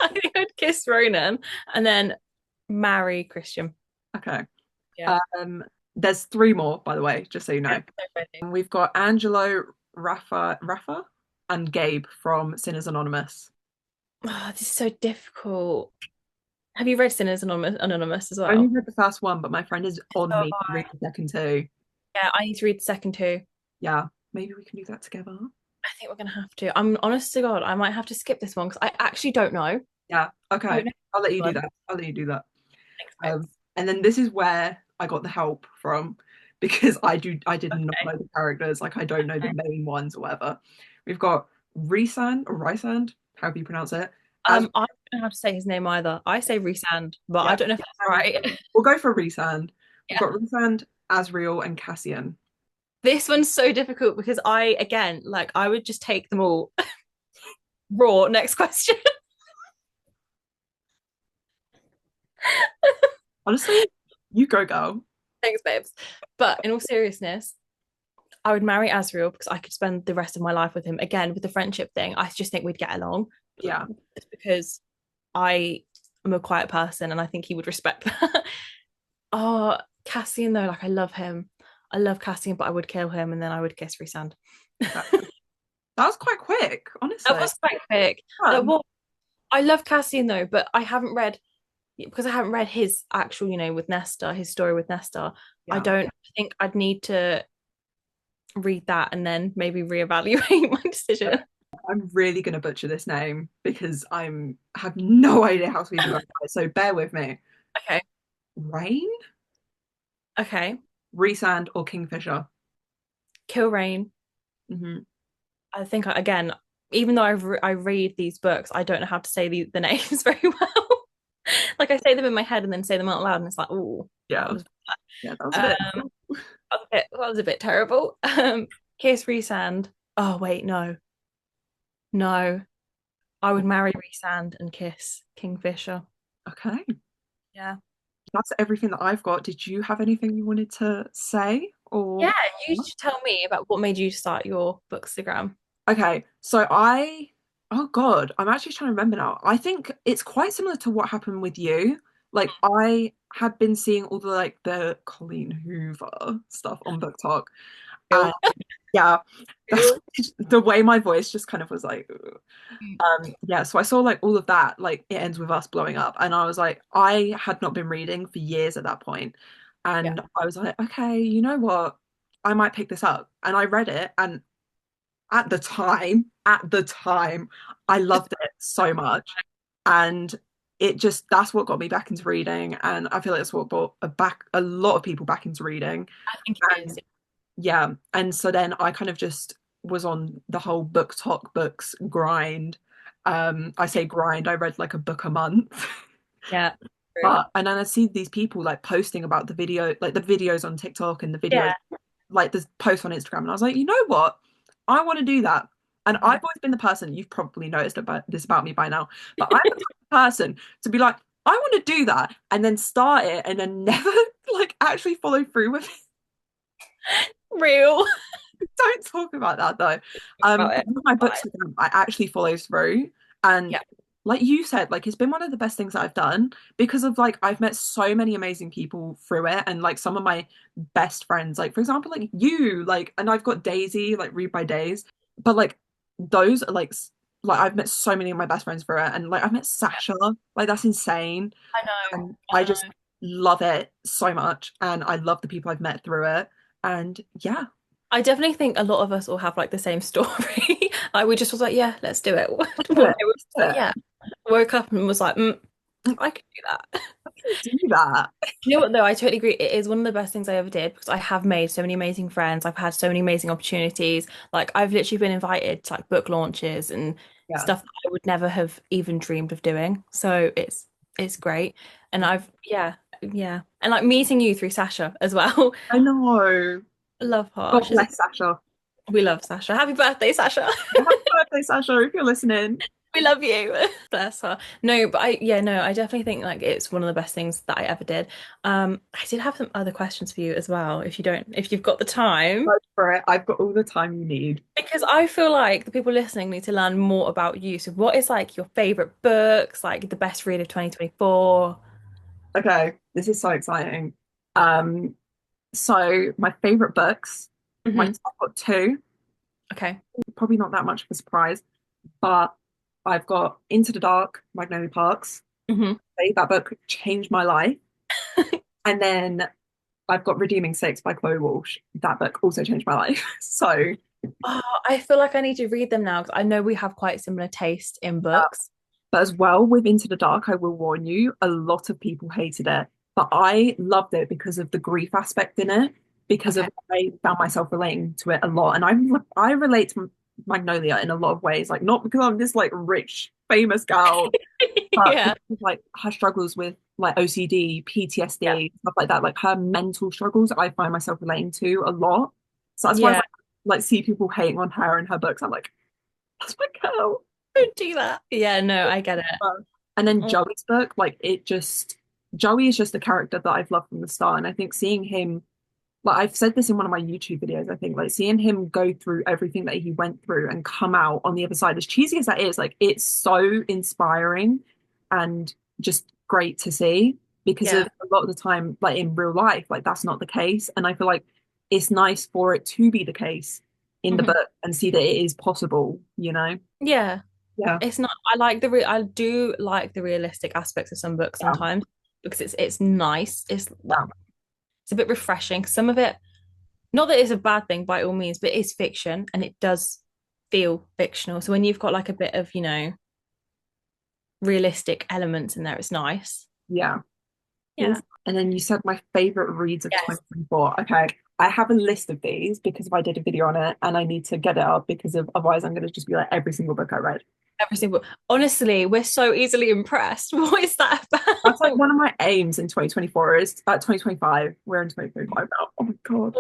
I think I'd kiss Ronan and then marry Christian. Okay. Yeah. Um, there's three more, by the way, just so you know. And we've got Angelo, Rafa, and Gabe from Sinners Anonymous. Oh, this is so difficult. Have you read Sinners Anonymous as I only well? read the first one, but my friend is on Oh, me to read the second two. yeah, I need to read the second two. Yeah, maybe we can do that together. I think we're gonna have to. I'm honest to God, I might have to skip this one because I actually don't know. Yeah, I don't okay. know I'll let this you do one. that. I'll let you do that. Thanks, Um, babes. and then this is where I got the help from because I did not Okay. know the characters, like I don't know the main ones or whatever. We've got Rhysand or Rysand, however you pronounce it, as I don't know how to say his name either. I say Resand, but I yeah, don't know if that's right. we'll go for Rhysand. We've Yeah. got Rhysand, Asriel, and Cassian. This one's so difficult because again, like, I would just take them all raw. Next question. Honestly, you go, girl. Thanks, babes. But in all seriousness, I would marry Asriel because I could spend the rest of my life with him. Again, with the friendship thing, I just think we'd get along. Yeah, Just because I I'm a quiet person, and I think he would respect that. Oh, Cassian though, like I love him. I love Cassian, but I would kill him and then I would kiss Rhysand. Okay. That was quite quick, That honestly. was quite quick. That Fun. was, I love Cassian though, but I haven't read because I haven't read his actual, with Nesta, his story with Nesta. I Yeah. don't think I'd need to read that and then maybe reevaluate my decision. I'm really gonna butcher this name because I'm have no idea how to even go about it, so bear with me. Okay. Rain, Okay. Rhysand, or Kingfisher? Kilrain. Hmm. I think again, even though I read these books, I don't know how to say the names very well. Like I say them in my head and then say them out loud, and it's like, oh, that Yeah, was yeah, that was a um, bit. that was a bit terrible. Kiss Rhysand. Oh wait, no, no. I would marry Rhysand and kiss Kingfisher. Okay, Yeah. that's everything that I've got. Did you have anything you wanted to say or? Yeah, you should tell me about what made you start your Bookstagram. Okay, oh God, I'm actually trying to remember now. I think it's quite similar to what happened with you. Like I had been seeing all the like the Colleen Hoover stuff on Book Talk, and Ew. yeah, that's Ew. the way my voice just kind of was like, ugh. Mm. Yeah. So I saw like all of that, like it ends with us blowing up, and I was like, I had not been reading for years at that point, Yeah. and I was like, okay, you know what? I might pick this up, and I read it, and at the time, I loved it so much. And it just that's what got me back into reading. And I feel like it's what brought a lot of people back into reading. I think it is. And yeah. And so then I kind of just was on the whole book talk books grind. I say grind, I read like a book a month. Yeah. True. But and then I see these people like posting about the video, like the videos on TikTok and the videos Yeah. like the post on Instagram, and I was like, you know what? I want to do that. And Mhm. I've always been the person, you've probably noticed about this about me by now, but I'm the type of person to be like, I want to do that and then start it and then never like actually follow through with it. Real. Don't talk about that though. About But it. with my Fine. books with them, I actually follow through. And Yeah. like you said, like it's been one of the best things that I've done because of like I've met so many amazing people through it. And like some of my best friends, like for example, like you, like, and I've got Daisy, like Read by Days, but like those are like like I've met so many of my best friends through it. And like I've met Sasha, like that's insane. I know. And I I just know. love it so much. And I love the people I've met through it. And yeah. I definitely think a lot of us all have like the same story. Like we just was like, yeah, let's do it. One Let's do day it. we was Do like, it. yeah. Woke up and was like, I can do that. I can do that. You know what though? I totally agree. It is one of the best things I ever did because I have made so many amazing friends. I've had so many amazing opportunities. Like I've literally been invited to like book launches and Yeah. stuff that I would never have even dreamed of doing. So it's great. And I've yeah. And like meeting you through Sasha as well. I know. I love her. God She's bless Sasha. we love Sasha. Happy birthday, Sasha. Happy birthday, Sasha, if you're listening. We love you. Bless her. No, but I definitely think like it's one of the best things that I ever did. I did have some other questions for you as well, if you've got the time. Go for it. I've got all the time you need. Because I feel like the people listening need to learn more about you. So what is like your favorite books, like the best read of 2024? Okay, this is so exciting. Um, so my favorite books, my Hmm. top got two, Okay. probably not that much of a surprise, but I've got Into the Dark, Magnolia Parks. Hmm. That book changed my life. And then I've got Redeeming Six by Chloe Walsh. That book also changed my life. So Oh, I feel like I need to read them now because I know we have quite similar taste in books. but as well with Into the Dark, I will warn you, a lot of people hated it. But I loved it because of the grief aspect in it, because Okay. of I found myself relating to it a lot. And I relate to Magnolia in a lot of ways, like not because I'm this like rich, famous girl, but Yeah. because of, like her struggles with like OCD, Yeah. PTSD, stuff like that, like her mental struggles, I find myself relating to a lot. So that's why it's Yeah. like see people hating on her and her books. I'm like, that's my girl. Don't do that. Yeah, no, I get it. And then Oh, Joey's book, like it just Joey is just a character that I've loved from the start. And I think seeing him, like I've said this in one of my YouTube videos, I think like seeing him go through everything that he went through and come out on the other side, as cheesy as that is, like it's so inspiring and just great to see because of Yeah. a lot of the time, like in real life, like that's not the case. And I feel like it's nice for it to be the case in the Mhm. book and see that it is possible, you know? Yeah. Yeah. It's not, I do like the realistic aspects of some books Yeah. sometimes because it's nice. It's like Yeah. it's a bit refreshing. Some of it, not that it's a bad thing by all means, but it's fiction and it does feel fictional. So when you've got like a bit of, realistic elements in there, it's nice. Yeah. Yeah. And then you said my favorite reads of Yes. 2024. Okay. I have a list of these because if I did a video on it and I need to get it up because of otherwise I'm going to just be like every single book I read. Every single, honestly, we're so easily impressed. What is that That's like about? one of my aims in 2024 is 2025. We're in 2025 now. Oh my God.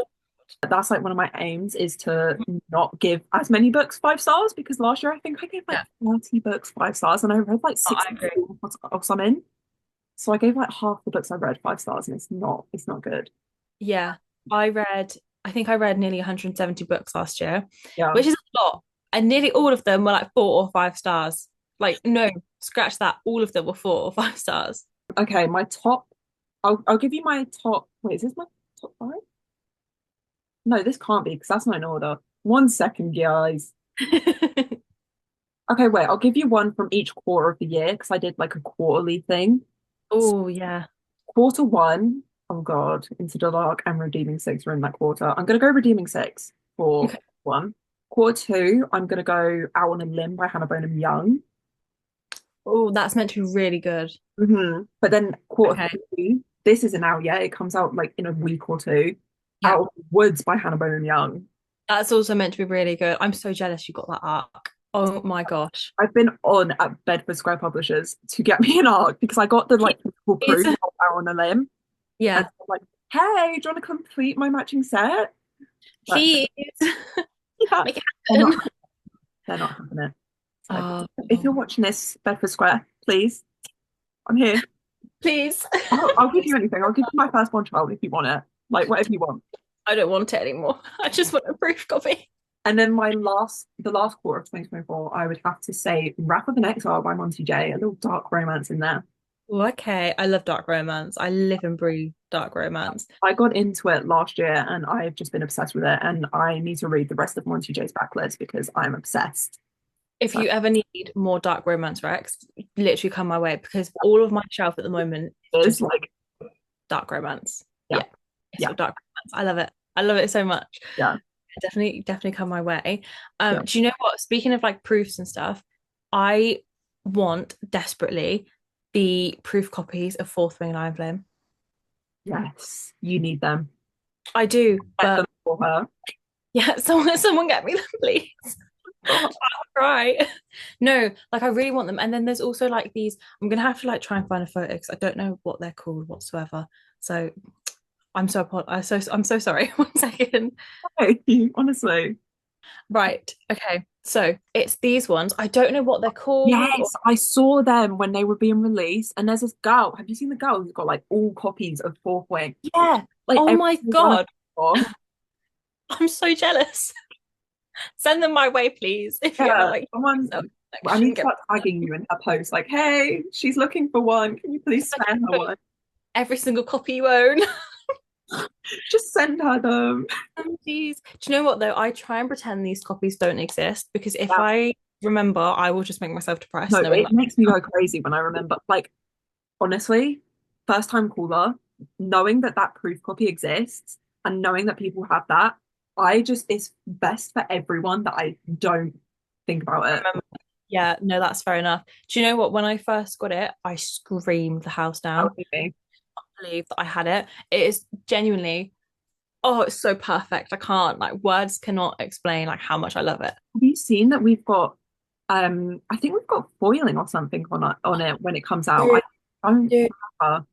That's like one of my aims is to not give as many books 5 stars because last year I think I gave like Yeah, 30 books 5 stars and I read like I 60 agree. or something. So I gave like half the books I read 5 stars and it's not good. Yeah, I think I read nearly 170 books last year, Yeah. which is a lot. And nearly all of them were like 4 or 5 stars. Like, no, scratch that. All of them were 4 or 5 stars. Okay, my top I'll give you my top wait, is this my top five? No, this can't be because that's not in order. 1 second, guys. Okay, wait, I'll give you one from each quarter of the year because I did like a quarterly thing. Oh, yeah. Quarter one, oh God, Into the Dark and Redeeming Six are in that quarter. I'm gonna go Redeeming Six for Okay. one. Quarter two, I'm gonna go Out on a Limb by Hannah Bonham Young. Oh, that's meant to be really good. But then quarter Okay. three, this isn't out yet. It comes out like in a week or two. Yeah. Out of the Woods by Hannah Bonham Young. That's also meant to be really good. I'm so jealous you got that arc. Oh my gosh. I've been on at Bedford Square Publishers to get me an ARC because I got the like physical It's proof of Out on a Limb. And yeah, I'm like, hey, do you want to complete my matching set? But please yeah, make it they're not happen. they're not having it. So Oh, if you're watching this, Bedford Square, please, I'm here. please. I'll give you anything. I'll give you my firstborn child if you want it. Like whatever you want. I don't want it anymore. I just want a proof copy. And then the last quarter of 2024, I would have to say Wrath of an Exile by Monty J, a little dark romance in there. Oh, okay. I love dark romance. I live and breathe dark romance. I got into it last year and I've just been obsessed with it. And I need to read the rest of Monty J's backlist because I'm obsessed. If So you ever need more dark romance, Rex, literally come my way because all of my shelf at the moment is it's just like, dark romance. yeah, Yeah, it's yeah, all dark romance. I love it. I love it so much. yeah, Definitely, definitely come my way. yeah. Do you know what? Speaking of like proofs and stuff, I want desperately the proof copies of Fourth Wing and Iron Flame. Yes, you need them. I do, Get them but for her. yeah, someone get me them, please. God. Right. No, like I really want them. And then there's also like these, I'm gonna have to like try and find a photo because I don't know what they're called whatsoever. So I'm so sorry. 1 second. Hey, honestly. Right. Okay. So it's these ones. I don't know what they're called. Yes, I saw them when they were being released. And there's this girl. Have you seen the girl who's got like all copies of Fourth Wing? Yeah. Like Oh every my single one of God. them. I'm so jealous. Send them my way, please. If you ever Yeah, like someone. I need collection, to get start tagging you in her post. Like, hey, she's looking for one. Can you please spare her one? every single copy you own. Just send her them. Please. Do you know what though? I try and pretend these copies don't exist because if Yeah. I remember, I will just make myself No, depressed knowing it that. makes me go crazy when I remember. Like, honestly, first time caller, knowing that that proof copy exists and knowing that people have that, it's best for everyone that I don't think about it. Yeah, no, that's fair enough. Do you know what? When I first got it, I screamed the house That down. would be me. I believe that I had it. It is genuinely, oh, it's so perfect. I can't, like, words cannot explain like how much I love it. Have you seen that we've got I think we've got foiling or something on it when it comes out. Dude, I don't dude, remember.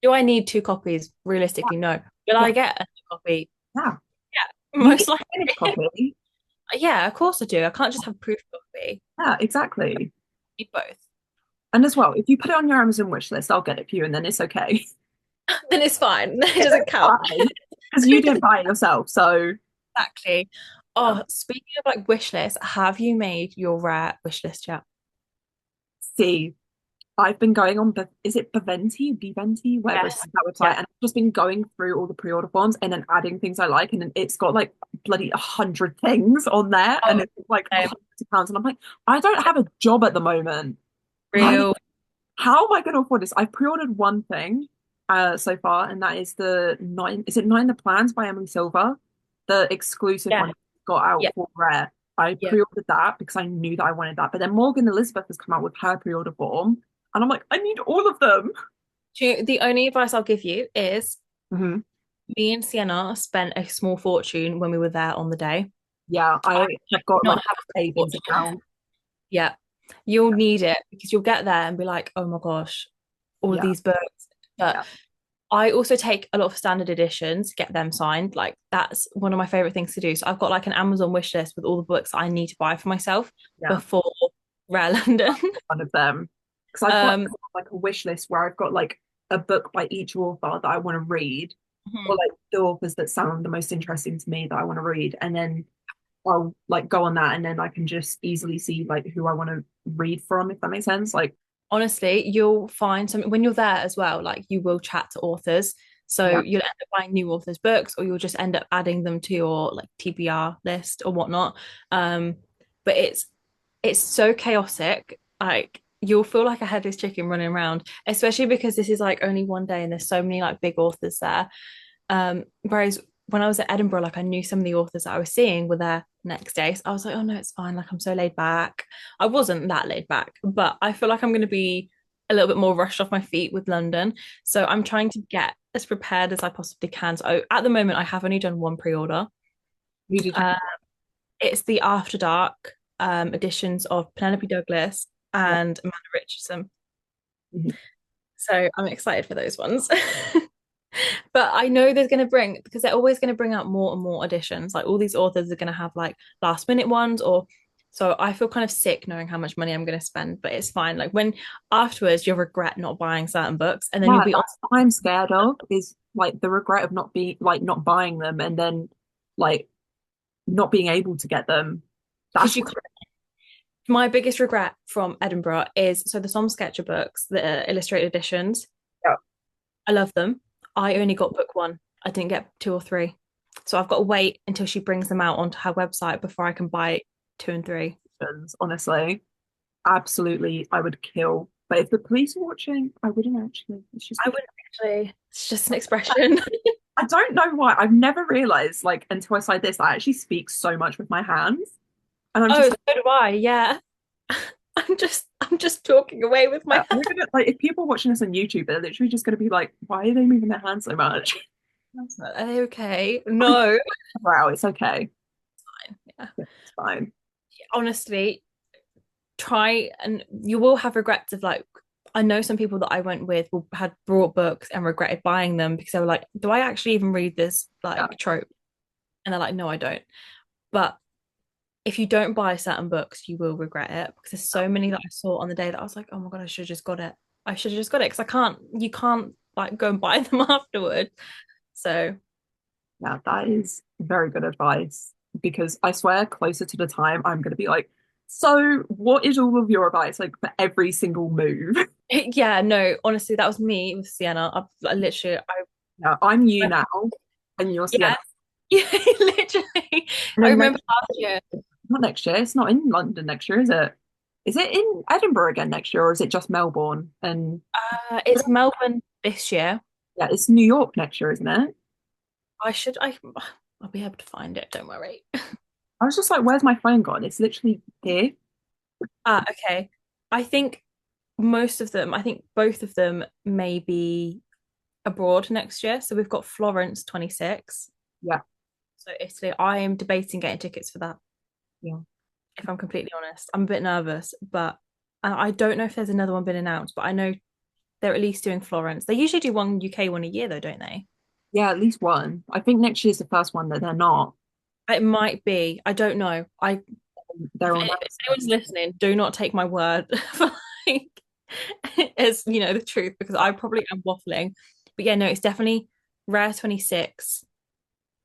do I need 2 copies? Realistically, no. Will Yeah, I get a copy? yeah. Yeah, You need most a finished likely. copy. Yeah, of course I do. I can't just have proof copy. Yeah, exactly. I need both. And as well, if you put it on your Amazon wish list, I'll get it for you and then it's okay. Then it's fine. It It's doesn't count. fine. Because you didn't buy it yourself. So Exactly. yeah. Oh, speaking of like wish list, have you made your rare wish list yet? See. I've been going on, but is it Beventi, whatever it's Yes. that website, Yeah. and I've just been going through all the pre-order forms and then adding things I like, and then it's got like bloody 100 things on there, and Oh, it's like same. hundreds of pounds, and I'm like, I don't have a job at the moment. Like, Real. how am I going to afford this? I've pre-ordered one thing, so far, and that is the nine. Is it Nine the Plans by Emily Silver, the exclusive Yeah. one got out Yeah. for Rare. I Yeah. pre-ordered that because I knew that I wanted that. But then Morgan Elizabeth has come out with her pre-order form, and I'm like, I need all of them. The only advice I'll give you is Hmm. me and Sienna spent a small fortune when we were there on the day. Yeah, I I do have got not like have a a savings fortune. account. Yeah. You'll need it because you'll get there and be like, oh my gosh, all of Yeah, these books. But yeah, I also take a lot of standard editions, get them signed. Like that's one of my favorite things to do. So I've got like an Amazon wish list with all the books I need to buy for myself yeah. before Rare London. One of them because I've got Um, like a wish list where I've got like a book by each author that I want to read, or mhm. like the authors that sound the most interesting to me that I want to read, and then I'll like go on that, and then I can just easily see like who I want to read from, if that makes sense. Like, Honestly, you'll find something when you're there as well. Like you will chat to authors. So yeah, you'll end up buying new authors' books, or you'll just end up adding them to your like TBR list or whatnot. Um, but it's so chaotic. Like you'll feel like a headless chicken running around, especially because this is like only one day and there's so many like big authors there. Whereas when I was at Edinburgh, like I knew some of the authors that I was seeing were there next day. So I was like, oh no, it's fine. Like I'm so laid back. I wasn't that laid back, but I feel like I'm going to be a little bit more rushed off my feet with London. So I'm trying to get as prepared as I possibly can. So at the moment, I have only done one pre-order. who did you? Uh, it's the After Dark editions of Penelope Douglas Yeah. and Amanda Richardson. Mhm. So I'm excited for those ones. But I know there's going to bring because they're always going to bring out more and more editions. Like all these authors are going to have like last minute ones, or so I feel kind of sick knowing how much money I'm going to spend, but it's fine. Like when afterwards you'll regret not buying certain books, and then you'll Yeah, be on that's what I'm scared of is like the regret of not being like not buying them and then like not being able to get them. because That's you. what, My biggest regret from Edinburgh is so the Som Sketcher books, the illustrated editions. yeah, I love them. I only got book one. I didn't get two or three. So I've got to wait until she brings them out onto her website before I can buy two and three. honestly. Absolutely, I would kill. But if the police are watching, I wouldn't actually. It's just I wouldn't actually. It's just an expression. I don't know why. I've never realized like until I started this, I actually speak so much with my hands. And I'm just Oh, like, so do I. Yeah. I'm just talking away with my we're gonna like if people are watching this on YouTube, they're literally just gonna be like, why are they moving their hands so much? hands. Are they okay? No. Wow, it's okay. Yeah. It's fine. Honestly, try and you will have regrets of like I know some people that I went with had brought books and regretted buying them because they were like, do I actually even read this Yeah. like trope? And they're like, no, I don't. But if you don't buy certain books, you will regret it because there's so many that I saw on the day that I was like, oh my God, I should have just got it. I should have just got it because you can't like go and buy them afterwards. So Yeah, that is very good advice because I swear closer to the time I'm gonna be like, so what is all of your advice like for every single move? yeah, no, honestly, that was me with Sienna. I literally, Yeah, I'm you now and you're yeah, Sienna. yeah, literally. And I then remember next last year. not next year, it's not in London next year, is it? Is it in Edinburgh again next year or is it just Melbourne? And It's Melbourne this year. yeah, it's New York next year, isn't it? I'll be able to find it. Don't worry. I was just like, where's my phone gone? It's literally here. Okay. I think I think both of them may be abroad next year. So we've got Florence 26. Yeah, So Italy, I am debating getting tickets for that, yeah. if I'm completely honest. I'm a bit nervous, but and I don't know if there's another one been announced, but I know they're at least doing Florence. They usually do one UK one a year though, don't they? Yeah, at least one. I think next year's the first one that they're not. It might be. I don't know. They're on If anyone's listening, do not take my word for like as the truth because I probably am waffling. But yeah, no, it's definitely Rare 26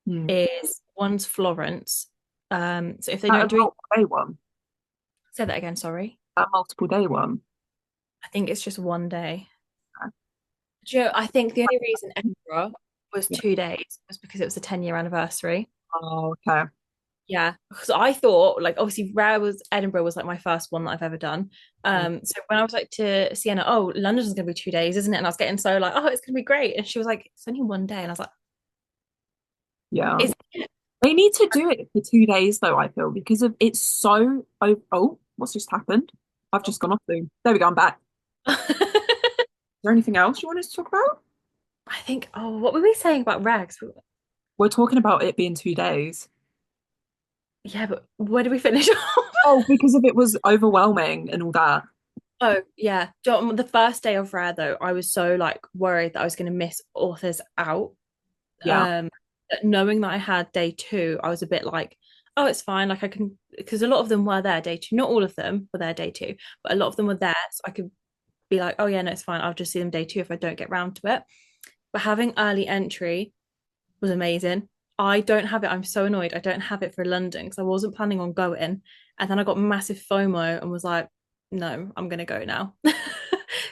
hmm. is one's Florence. So if they A don't do it, multiple day one. say that again, sorry. A multiple day one. I think it's just one day. Do you know, I think the only reason Edinburgh was Yeah. 2 days was because it was the 10-year anniversary. Oh, okay. Yeah, because I thought like obviously Rare was Edinburgh was like my first one that I've ever done. Mm. So when I was like to Sienna, oh, London's gonna be 2 days, isn't it? And I was getting so like, oh, it's gonna be great. And she was like, it's only one day. And I was like, Yeah. is They need to do it for 2 days though, I feel, because of it's so oh, what's just happened? I've just gone off Zoom. There we go, I'm back. it? Is there anything else you want us to talk about? I think, oh, what were we saying about Rags? We're talking about it being 2 days. Yeah, but where did we finish off? Oh, because of it was overwhelming and all that. Oh, yeah. The first day of Rare though, I was so like worried that I was gonna miss authors out. Yeah. Knowing that I had day two, I was a bit like, oh, it's fine. Like I can, because a lot of them were there day two. Not all of them were there day two, but a lot of them were there. So I could be like, oh, yeah, no, it's fine. I'll just see them day two if I don't get round to it. But having early entry was amazing. I don't have it. I'm so annoyed. I don't have it for London because I wasn't planning on going. And then I got massive FOMO and was like, no, I'm going to go now.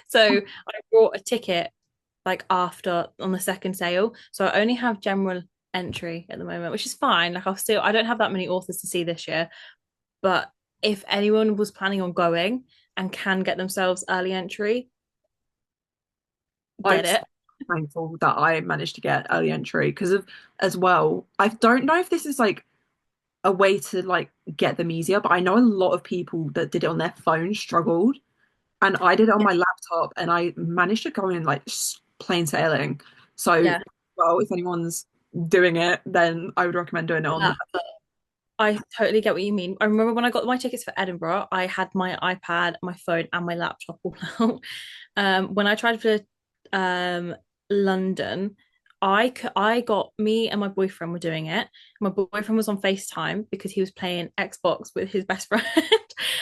So I bought a ticket like after on the second sale. So I only have general entry at the moment, which is fine. Like I don't have that many authors to see this year. But if anyone was planning on going and can get themselves early entry, I'm get so it. thankful that I managed to get early entry because of as well. I don't know if this is like a way to like get them easier, but I know a lot of people that did it on their phone struggled, and I did it on Yeah. my laptop, and I managed to go in like plain sailing. So, Yeah. well, if anyone's doing it, then I would recommend doing it on the. I totally get what you mean. I remember when I got my tickets for Edinburgh, I had my iPad, my phone, and my laptop all out. When I tried for um, London, I got me and my boyfriend were doing it. My boyfriend was on FaceTime because he was playing Xbox with his best friend,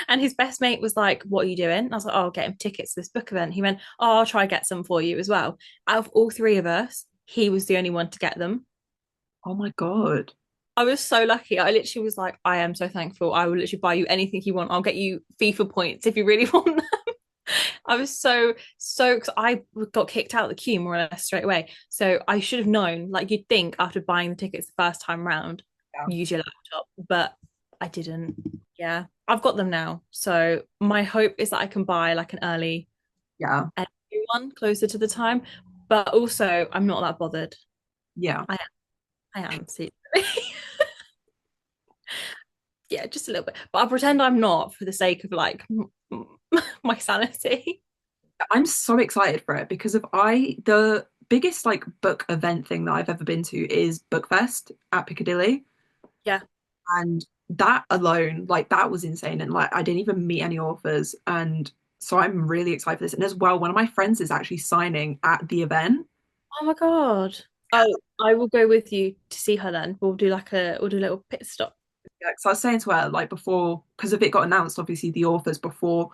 and his best mate was like, "What are you doing?" And I was like, "Oh, I'll get him tickets to this book event." He went, "Oh, I'll try get some for you as well." Out of all three of us, he was the only one to get them. Oh my God. I was so lucky. I literally was like, I am so thankful. I will literally buy you anything you want. I'll get you FIFA points if you really want them. I was so, because I got kicked out of the queue more or less straight away. So I should have known, like you'd think after buying the tickets the first time round, Yeah. use your laptop, but I didn't. Yeah, I've got them now. So my hope is that I can buy like an early Yeah. one closer to the time. But also, I'm not that bothered. Yeah. I I am secretly. Yeah, just a little bit. But I'll pretend I'm not for the sake of like my sanity. I'm so excited for it because of the biggest like book event thing that I've ever been to is Bookfest at Piccadilly. Yeah. And that alone, like that was insane. And like I didn't even meet any authors. And so I'm really excited for this. And as well, one of my friends is actually signing at the event. Oh my God. Oh, I will go with you to see her then. We'll do a little pit stop. Yeah, so I was saying to her like before, because if it got announced, obviously the authors before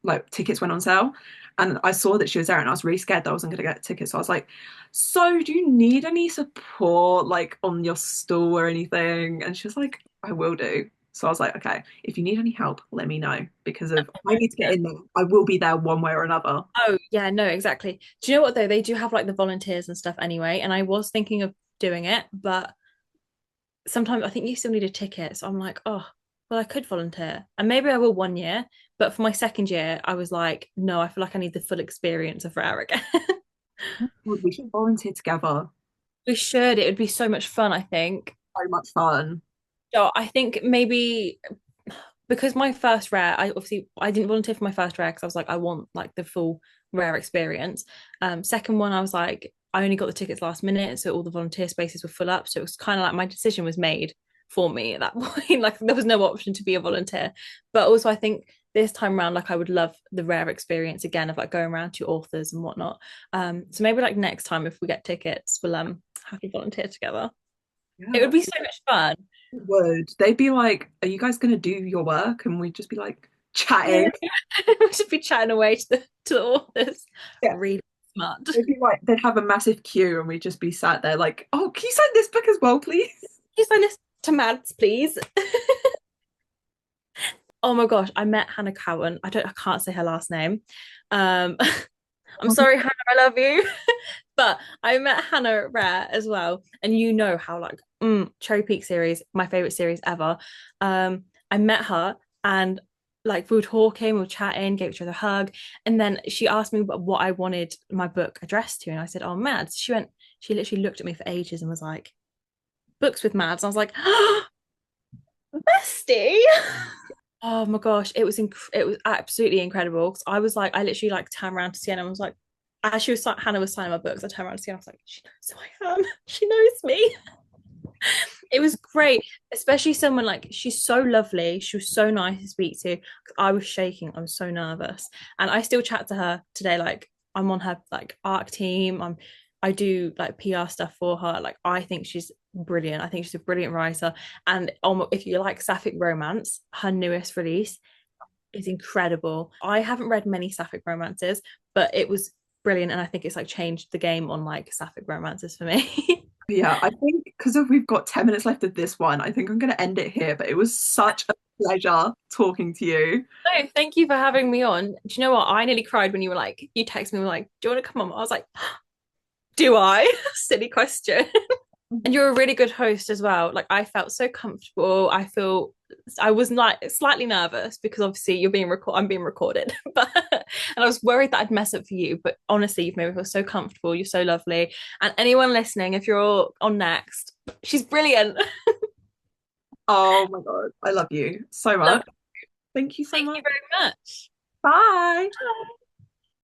like tickets went on sale. And I saw that she was there and I was really scared that I wasn't gonna get tickets. So I was like, so do you need any support like on your stall or anything? And she was like, I will do. So I was like, okay, if you need any help, let me know because of I need to get in there. I will be there one way or another. Oh, yeah, no, exactly. Do you know what though? They do have like the volunteers and stuff anyway. And I was thinking of doing it, but sometimes I think you still need a ticket. So I'm like, oh, well, I could volunteer. And maybe I will one year. But for my second year, I was like, no, I feel like I need the full experience of Rare again. We should volunteer together. We should. It would be so much fun, I think. So much fun. So I think maybe because my first Rare, I didn't volunteer for my first Rare because I was like, I want like the full Rare experience. Second one, I was like, I only got the tickets last minute, so all the volunteer spaces were full up. So it was kind of like my decision was made for me at that point. Like there was no option to be a volunteer. But also I think this time around, like I would love the Rare experience again of like going around to authors and whatnot. So maybe like next time if we get tickets, we'll have to volunteer together. It Yeah. would be so much fun. Would they'd be like, "Are you guys gonna do your work?" And we'd just be like Yeah. chatting. We should be chatting away to the authors. Yeah, Really smart. they'd be like, they'd have a massive queue, and we'd just be sat there like, "Oh, can you sign this book as well, please?" Can you sign this to Mads, please? Oh my gosh, I met Hannah Cowan. I can't say her last name. Um, I'm sorry, Hannah, I love you. But I met Hannah at Rare as well. And you know how like Cherry Peak series, my favorite series ever. I met her and like we were talking, we were chatting, gave each other a hug. And then she asked me what I wanted my book addressed to. And I said, oh, Mads. She literally looked at me for ages and was like, books with Mads. And I was like, oh, bestie. Oh my gosh, it was absolutely incredible. 'Cause I was like, I literally like turned around to Sienna and was like, as Hannah was signing my books, I turned around to Sienna, I was like, she knows who I am. She knows me. It was great, especially someone like she's so lovely. She was so nice to speak to. I was shaking. I was so nervous, and I still chat to her today. Like I'm on her like ARC team. I do like PR stuff for her. Like I think she's brilliant. I think she's a brilliant writer. And if you like sapphic romance, her newest release is incredible. I haven't read many sapphic romances, but it was brilliant, and I think it's like changed the game on like sapphic romances for me. Yeah, I think because we've got 10 minutes left of this one, I think I'm going to end it here. But it was such a pleasure talking to you. No, thank you for having me on. Do you know what? I nearly cried when you were like, you texted me, were like, do you want to come on? I was like, do I? Silly question. And you're a really good host as well. Like I felt so comfortable. I was like slightly nervous because obviously I'm being recorded. But and I was worried that I'd mess up for you. But honestly, you've made me feel so comfortable. You're so lovely. And anyone listening, if you're on next, she's brilliant. Oh my God, I love you so Love. much. Thank you so Thank much. you very much. Bye.